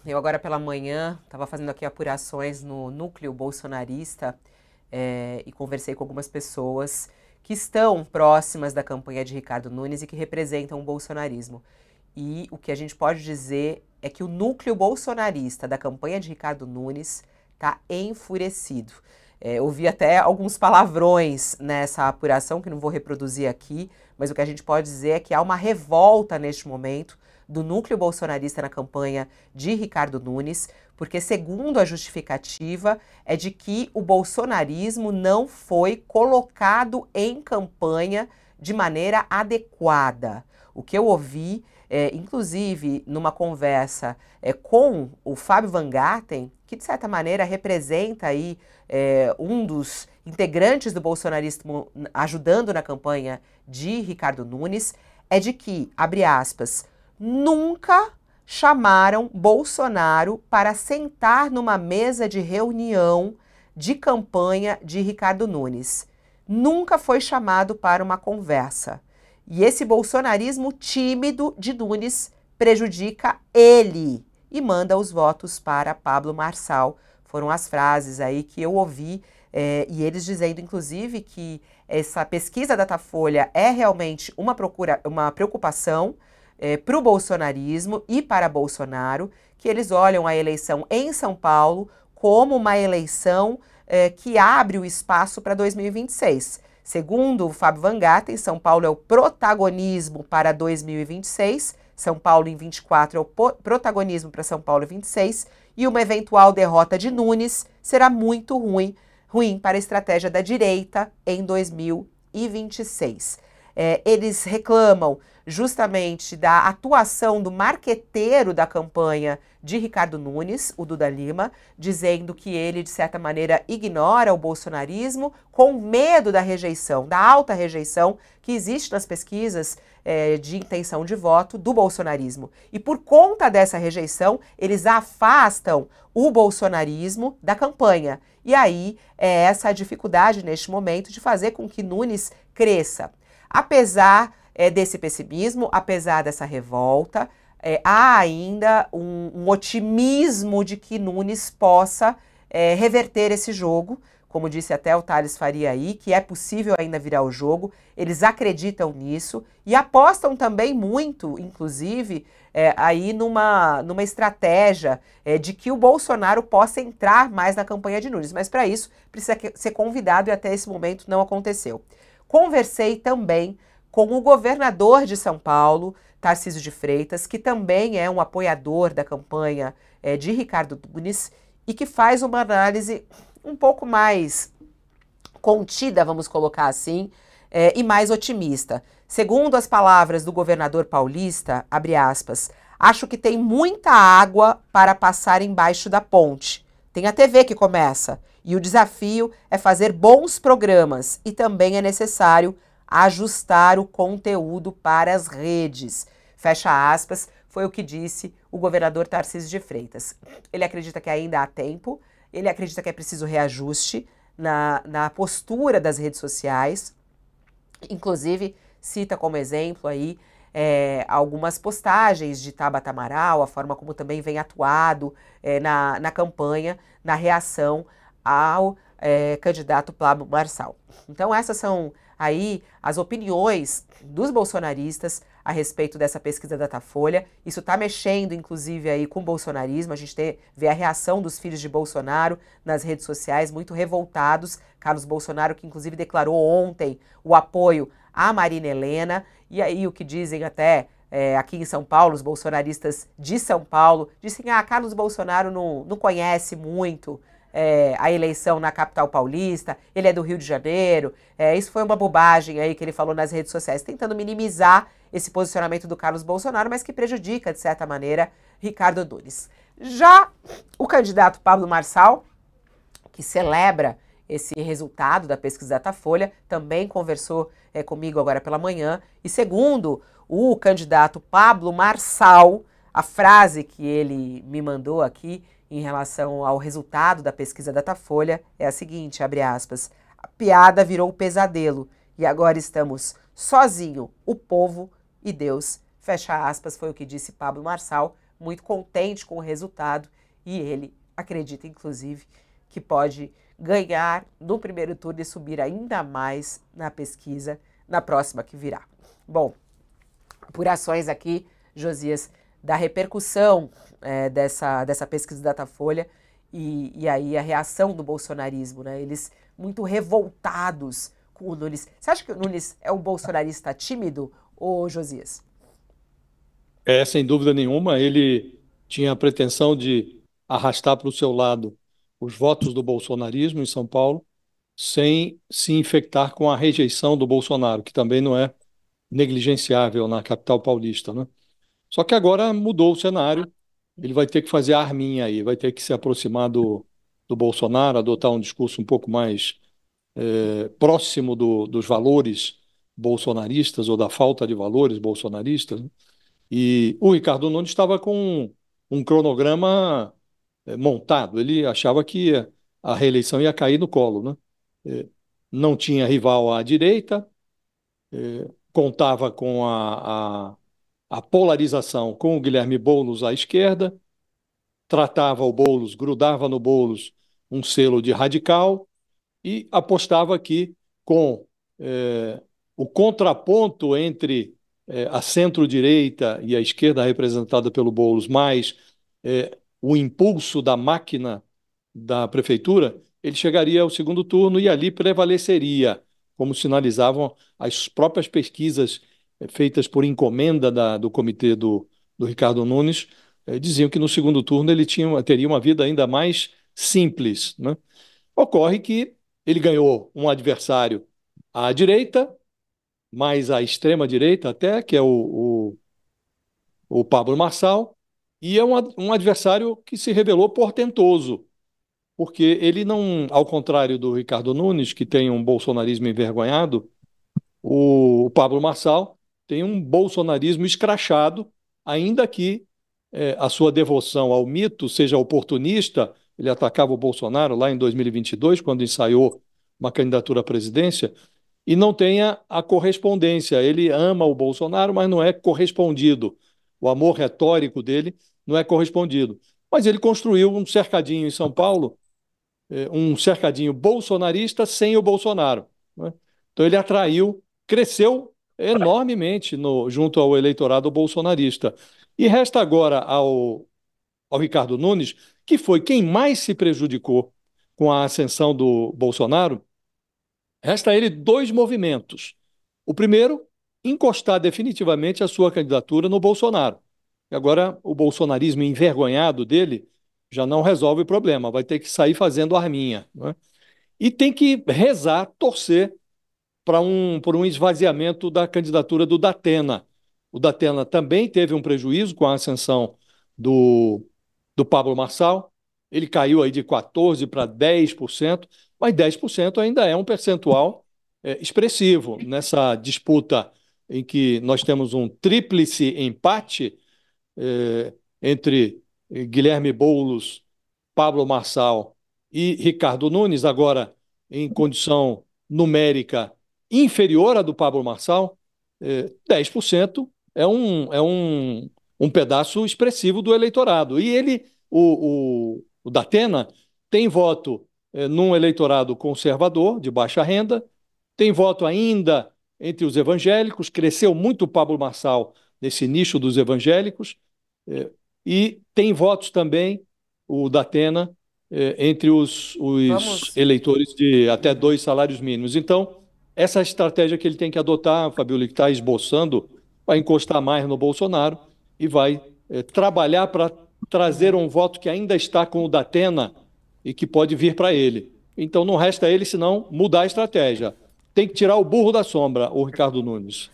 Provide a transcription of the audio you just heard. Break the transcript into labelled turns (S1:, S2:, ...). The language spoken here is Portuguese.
S1: eu agora pela manhã estava fazendo aqui apurações no núcleo bolsonarista e conversei com algumas pessoas que estão próximas da campanha de Ricardo Nunes e que representam o bolsonarismo. E o que a gente pode dizer é que o núcleo bolsonarista da campanha de Ricardo Nunes está enfurecido. Ouvi até alguns palavrões nessa apuração, que não vou reproduzir aqui, mas o que a gente pode dizer é que há uma revolta neste momento do núcleo bolsonarista na campanha de Ricardo Nunes, porque, segundo a justificativa, é de que o bolsonarismo não foi colocado em campanha de maneira adequada. O que eu ouvi, inclusive numa conversa com o Fábio Van Garten, que de certa maneira representa aí um dos integrantes do bolsonarismo ajudando na campanha de Ricardo Nunes, é de que, abre aspas, nunca chamaram Bolsonaro para sentar numa mesa de reunião de campanha de Ricardo Nunes. Nunca foi chamado para uma conversa. E esse bolsonarismo tímido de Nunes prejudica ele e manda os votos para Pablo Marçal. Foram as frases aí que eu ouvi, e eles dizendo, inclusive, que essa pesquisa Datafolha é realmente uma preocupação para o bolsonarismo e para Bolsonaro, que eles olham a eleição em São Paulo como uma eleição que abre o espaço para 2026. Segundo o Fábio Van Garten, São Paulo é o protagonismo para 2026, São Paulo em 24 é o protagonismo para São Paulo em 26, e uma eventual derrota de Nunes será muito ruim para a estratégia da direita em 2026. Eles reclamam justamente da atuação do marqueteiro da campanha de Ricardo Nunes, o Duda Lima, dizendo que ele, de certa maneira, ignora o bolsonarismo com medo da rejeição, da alta rejeição que existe nas pesquisas de intenção de voto do bolsonarismo. E por conta dessa rejeição, eles afastam o bolsonarismo da campanha. E aí é essa a dificuldade neste momento de fazer com que Nunes cresça. Apesar desse pessimismo, apesar dessa revolta, há ainda um otimismo de que Nunes possa reverter esse jogo, como disse até o Thales Faria aí, que é possível ainda virar o jogo. Eles acreditam nisso e apostam também muito, inclusive, aí numa estratégia de que o Bolsonaro possa entrar mais na campanha de Nunes. Mas para isso precisa ser convidado e até esse momento não aconteceu. Conversei também com o governador de São Paulo, Tarcísio de Freitas, que também é um apoiador da campanha de Ricardo Nunes e que faz uma análise um pouco mais contida, vamos colocar assim, e mais otimista. Segundo as palavras do governador paulista, abre aspas, acho que tem muita água para passar embaixo da ponte. Tem a TV que começa e o desafio é fazer bons programas e também é necessário ajustar o conteúdo para as redes. Fecha aspas, foi o que disse o governador Tarcísio de Freitas. Ele acredita que ainda há tempo, ele acredita que é preciso reajuste na postura das redes sociais, inclusive cita como exemplo aí algumas postagens de Tabata Amaral, a forma como também vem atuado na campanha, na reação ao candidato Pablo Marçal. Então essas são aí as opiniões dos bolsonaristas a respeito dessa pesquisa Datafolha. Isso está mexendo, inclusive, aí com o bolsonarismo. A gente vê a reação dos filhos de Bolsonaro nas redes sociais, muito revoltados. Carlos Bolsonaro, que inclusive declarou ontem o apoio à Marina Helena. E aí o que dizem até aqui em São Paulo, os bolsonaristas de São Paulo, dizem que Carlos Bolsonaro não conhece muito a eleição na capital paulista, ele é do Rio de Janeiro, isso foi uma bobagem aí que ele falou nas redes sociais, tentando minimizar esse posicionamento do Carlos Bolsonaro, mas que prejudica, de certa maneira, Ricardo Nunes. Já o candidato Pablo Marçal, que celebra esse resultado da pesquisa Datafolha, também conversou comigo agora pela manhã, e segundo o candidato Pablo Marçal, a frase que ele me mandou aqui em relação ao resultado da pesquisa Datafolha é a seguinte, abre aspas, a piada virou pesadelo e agora estamos sozinho, o povo e Deus, fecha aspas, foi o que disse Pablo Marçal, muito contente com o resultado e ele acredita, inclusive, que pode ganhar no primeiro turno e subir ainda mais na pesquisa na próxima que virá. Bom, apurações aqui, Josias, da repercussão dessa pesquisa Datafolha e aí a reação do bolsonarismo, né? Eles muito revoltados com o Nunes. Você acha que o Nunes é um bolsonarista tímido, ô Josias?
S2: Sem dúvida nenhuma, ele tinha a pretensão de arrastar para o seu lado os votos do bolsonarismo em São Paulo, sem se infectar com a rejeição do Bolsonaro, que também não é negligenciável na capital paulista, né? Só que agora mudou o cenário, ele vai ter que fazer a arminha aí, vai ter que se aproximar do Bolsonaro, adotar um discurso um pouco mais próximo dos valores bolsonaristas ou da falta de valores bolsonaristas, né? E o Ricardo Nunes estava com um cronograma montado. Ele achava que a reeleição ia cair no colo, né? Não tinha rival à direita, contava com a polarização com o Guilherme Boulos à esquerda, tratava o Boulos, grudava no Boulos um selo de radical e apostava que com o contraponto entre a centro-direita e a esquerda representada pelo Boulos, mais o impulso da máquina da prefeitura, ele chegaria ao segundo turno e ali prevaleceria, como sinalizavam as próprias pesquisas feitas por encomenda do comitê do Ricardo Nunes, diziam que no segundo turno ele teria uma vida ainda mais simples, né? Ocorre que ele ganhou um adversário à direita, mais à extrema-direita até, que é o Pablo Marçal, e é um adversário que se revelou portentoso, porque ele não, ao contrário do Ricardo Nunes, que tem um bolsonarismo envergonhado, o Pablo Marçal tem um bolsonarismo escrachado, ainda que a sua devoção ao mito seja oportunista. Ele atacava o Bolsonaro lá em 2022, quando ensaiou uma candidatura à presidência, e não tenha a correspondência. Ele ama o Bolsonaro, mas não é correspondido. O amor retórico dele não é correspondido. Mas ele construiu um cercadinho em São Paulo, um cercadinho bolsonarista sem o Bolsonaro, né? Então ele atraiu, cresceu enormemente junto ao eleitorado bolsonarista. E resta agora ao Ricardo Nunes, que foi quem mais se prejudicou com a ascensão do Bolsonaro, resta a ele dois movimentos. O primeiro, encostar definitivamente a sua candidatura no Bolsonaro. E agora o bolsonarismo envergonhado dele já não resolve o problema, vai ter que sair fazendo arminha, né? E tem que rezar, torcer por um esvaziamento da candidatura do Datena. O Datena também teve um prejuízo com a ascensão do, do Pablo Marçal. Ele caiu aí de 14% para 10%, mas 10% ainda é um percentual expressivo. Nessa disputa em que nós temos um tríplice empate entre Guilherme Boulos, Pablo Marçal e Ricardo Nunes, agora em condição numérica inferior à do Pablo Marçal, 10% um pedaço expressivo do eleitorado. E ele, o Datena, tem voto num eleitorado conservador, de baixa renda, tem voto ainda entre os evangélicos, cresceu muito o Pablo Marçal nesse nicho dos evangélicos, eh, e tem votos também, o Datena, entre os
S1: Vamos.
S2: eleitores de até
S1: Uhum.
S2: 2 salários mínimos. Então, essa estratégia que ele tem que adotar, Fabiola, que está esboçando, vai encostar mais no Bolsonaro e vai trabalhar para trazer
S1: Uhum.
S2: um voto que ainda está com o Datena e que pode vir para ele. Então, não resta a ele senão mudar a estratégia. Tem que tirar o burro da sombra, o Ricardo Nunes.